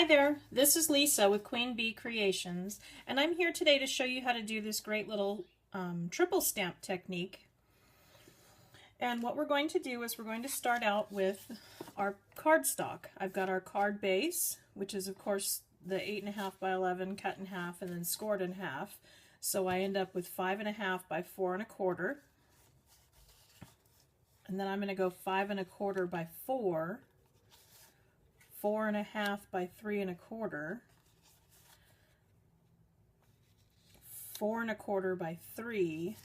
Hi there, this is Lisa with Queen Bee Creations, and I'm here today to show you how to do this great little triple stamp technique. And what we're going to do is we're going to start out with our cardstock. I've got our card base, which is of course the 8.5 by 11 cut in half and then scored in half. So I end up with 5.5 by 4.25. And then I'm going to go 5.25 by 4. 4.5 by 3.25, 4.25 by 3,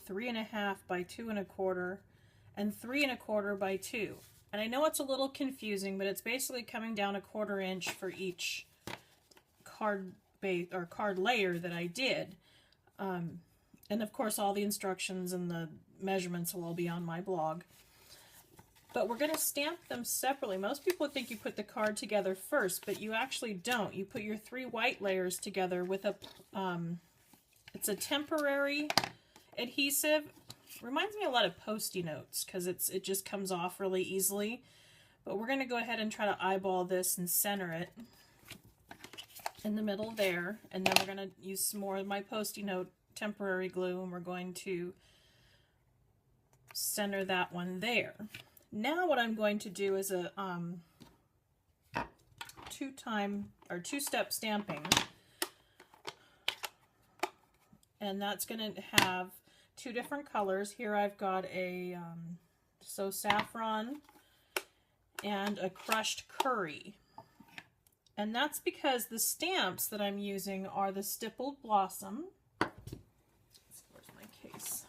3.5 by 2.25, and 3.25 by 2. And I know it's a little confusing, but it's basically coming down 1/4 inch for each card base or card layer that I did. And of course, all the instructions and the measurements will all be on my blog. But we're going to stamp them separately. Most people think you put the card together first, but you actually don't. You put your 3 white layers together with a, it's a temporary adhesive. Reminds me a lot of Post-it notes because it just comes off really easily. But we're going to go ahead and try to eyeball this and center it in the middle there. And then we're going to use some more of my Post-it note temporary glue, and we're going to center that one there. Now what I'm going to do is a two-step stamping, and that's going to have 2 different colors. Here I've got a So Saffron and a Crushed Curry, and that's because the stamps that I'm using are the Stippled Blossom. Where's my case?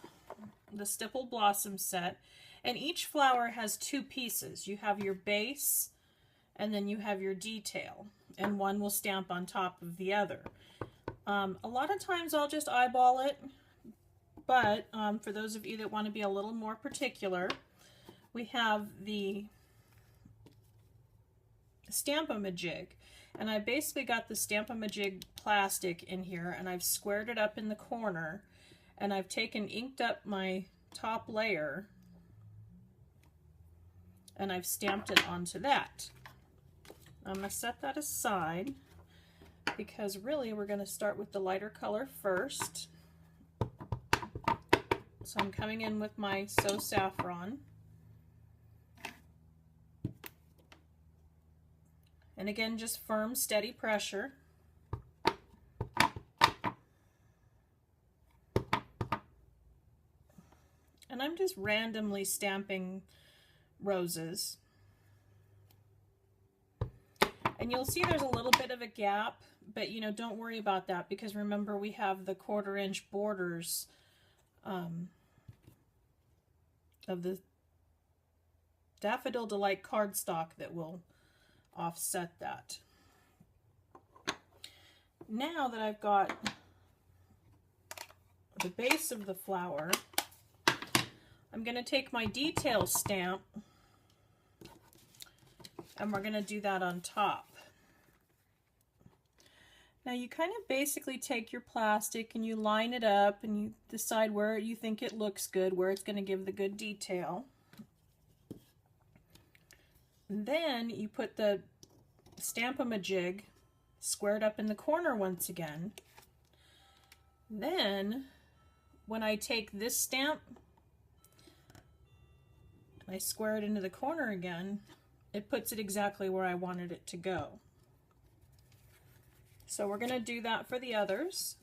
The Stippled Blossom set. And each flower has 2 pieces. You have your base, and then you have your detail, and one will stamp on top of the other. A lot of times I'll just eyeball it, but for those of you that want to be a little more particular, we have the Stamp-A-Ma-Jig, and I basically got the Stamp-A-Ma-Jig plastic in here, and I've squared it up in the corner, and I've inked up my top layer, and I've stamped it onto that. I'm going to set that aside because really we're going to start with the lighter color first. So I'm coming in with my So Saffron. And again, just firm, steady pressure. And I'm just randomly stamping roses. And you'll see there's a little bit of a gap, but you know, don't worry about that because remember we have the 1/4 inch borders of the Daffodil Delight cardstock that will offset that. Now that I've got the base of the flower, I'm going to take my detail stamp and we're going to do that on top. Now you kind of basically take your plastic and you line it up and you decide where you think it looks good, where it's going to give the good detail. And then you put the Stamp-A-Ma-Jig squared up in the corner once again. Then when I take this stamp, I square it into the corner again, it puts it exactly where I wanted it to go. So we're going to do that for the others.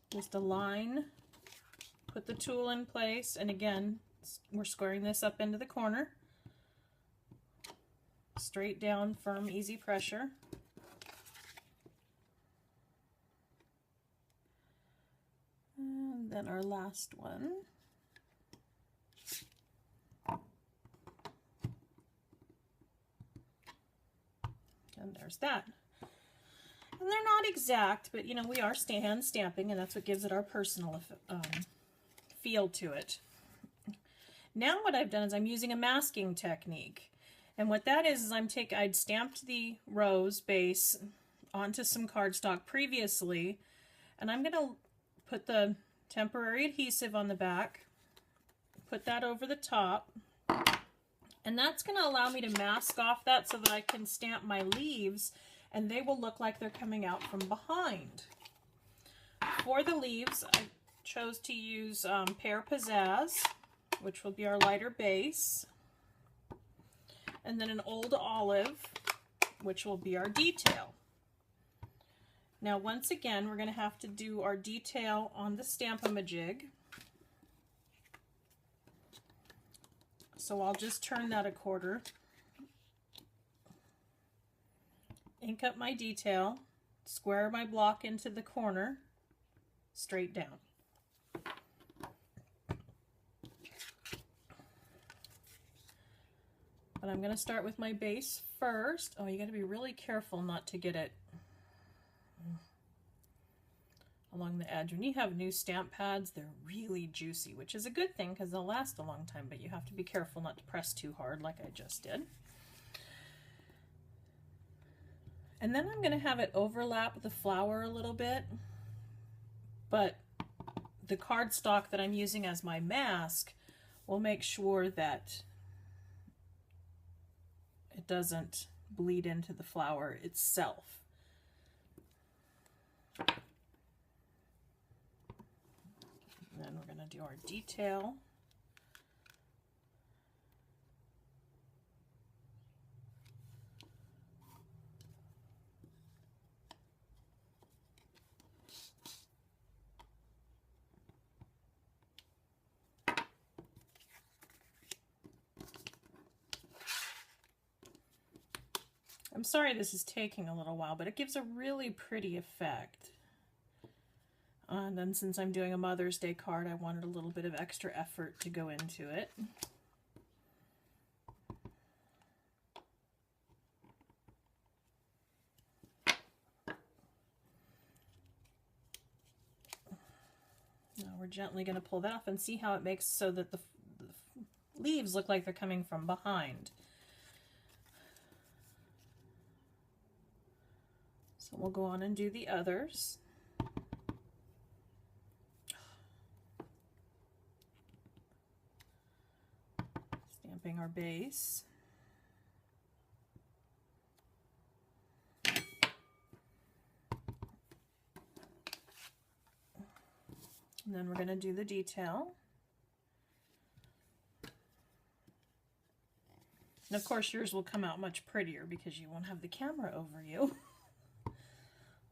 Just a line, put the tool in place, and again, we're squaring this up into the corner. Straight down, firm, easy pressure. And then our last one. And there's that. And they're not exact, but you know, we are hand stamping, and that's what gives it our personal feel to it. Now what I've done is I'm using a masking technique. And what that is I'd stamped the rose base onto some cardstock previously, and I'm going to put the temporary adhesive on the back, put that over the top. And that's going to allow me to mask off that so that I can stamp my leaves and they will look like they're coming out from behind. For the leaves, I chose to use Pear Pizzazz, which will be our lighter base. And then an Old Olive, which will be our detail. Now, once again, we're going to have to do our detail on the Stamp-A-Majig. So I'll just turn that a quarter, ink up my detail, square my block into the corner, straight down. But I'm going to start with my base first. Oh, you got to be really careful not to get it along the edge. When you have new stamp pads, they're really juicy, which is a good thing because they'll last a long time, but you have to be careful not to press too hard like I just did. And then I'm going to have it overlap the flower a little bit, but the cardstock that I'm using as my mask will make sure that it doesn't bleed into the flower itself. And then we're going to do our detail. I'm sorry this is taking a little while, but it gives a really pretty effect. And then since I'm doing a Mother's Day card, I wanted a little bit of extra effort to go into it. Now we're gently going to pull that off and see how it makes so that the leaves look like they're coming from behind. So we'll go on and do the others. Stamping our base. And then we're going to do the detail. And of course yours will come out much prettier because you won't have the camera over you.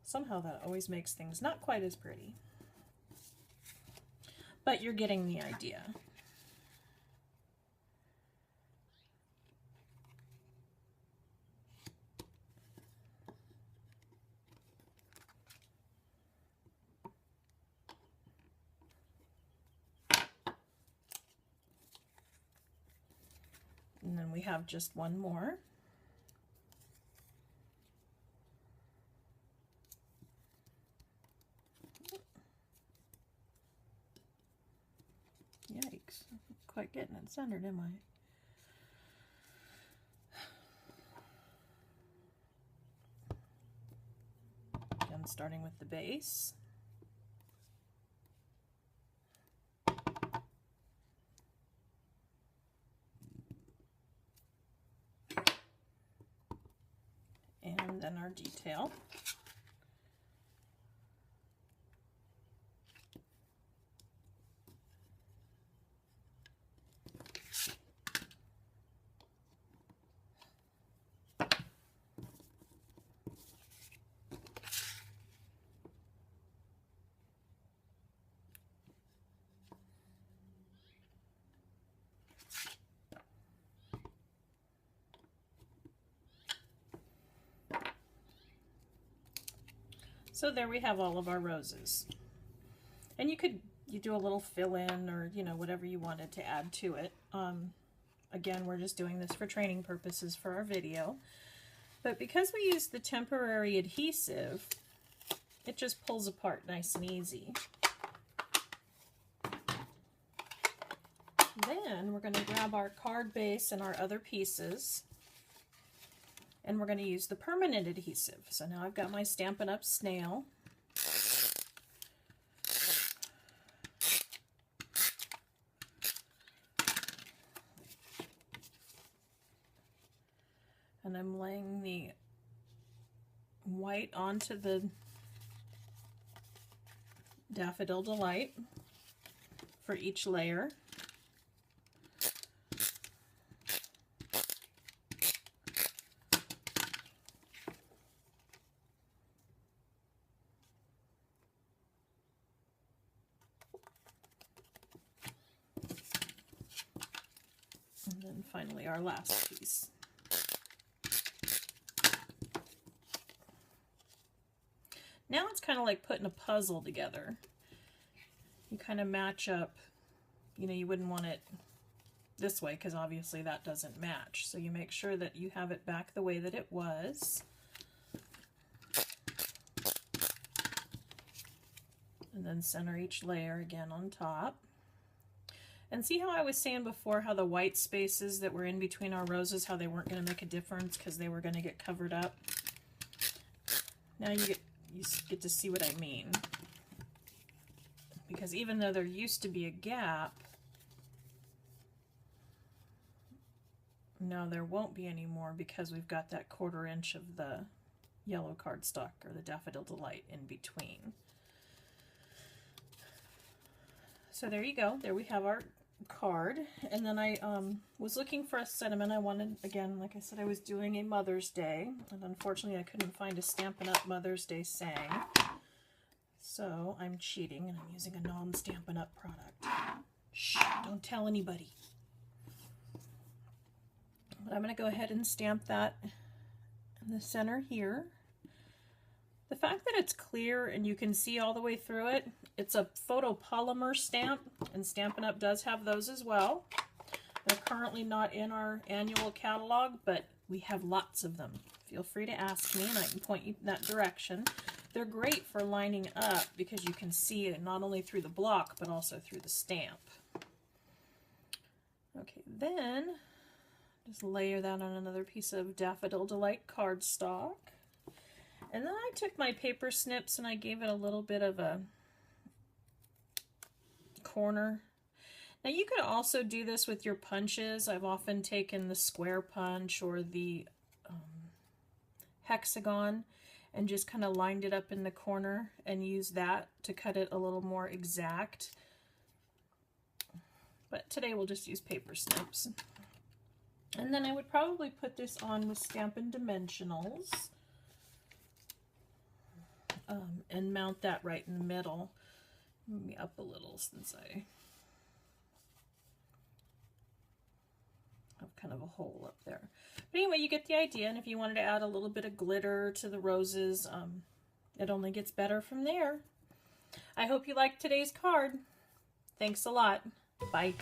Somehow that always makes things not quite as pretty. But you're getting the idea. And then we have just one more. Yikes, I'm not quite getting it centered, am I? Again, starting with the base. And then our detail. So there we have all of our roses. And you do a little fill in or, you know, whatever you wanted to add to it. Again, we're just doing this for training purposes for our video. But because we use the temporary adhesive, it just pulls apart nice and easy. Then we're going to grab our card base and our other pieces. And we're going to use the permanent adhesive. So now I've got my Stampin' Up! Snail. I'm laying the white onto the Daffodil Delight for each layer. And then finally our last piece. Now it's kind of like putting a puzzle together. You kind of match up, you know, you wouldn't want it this way because obviously that doesn't match. So you make sure that you have it back the way that it was. And then center each layer again on top. And see how I was saying before how the white spaces that were in between our roses, how they weren't going to make a difference because they were going to get covered up? Now you get to see what I mean. Because even though there used to be a gap, now there won't be anymore because we've got that 1/4 inch of the yellow cardstock or the Daffodil Delight in between. So there you go. There we have our card. And then I was looking for a sentiment. I wanted, again, like I said, I was doing a Mother's Day, and unfortunately I couldn't find a Stampin' Up! Mother's Day saying. So I'm cheating and I'm using a non-Stampin' Up! Product. Shh, don't tell anybody. But I'm going to go ahead and stamp that in the center here. The fact that it's clear and you can see all the way through it, it's a photopolymer stamp, and Stampin' Up! Does have those as well. They're currently not in our annual catalog, but we have lots of them. Feel free to ask me and I can point you in that direction. They're great for lining up because you can see it not only through the block, but also through the stamp. Okay, then just layer that on another piece of Daffodil Delight cardstock. And then I took my paper snips and I gave it a little bit of a corner. Now you could also do this with your punches. I've often taken the square punch or the hexagon and just kind of lined it up in the corner and used that to cut it a little more exact. But today we'll just use paper snips. And then I would probably put this on with Stampin' Dimensionals. And mount that right in the middle. Move me up a little since I have kind of a hole up there. But anyway, you get the idea, and if you wanted to add a little bit of glitter to the roses, it only gets better from there. I hope you liked today's card. Thanks a lot. Bye.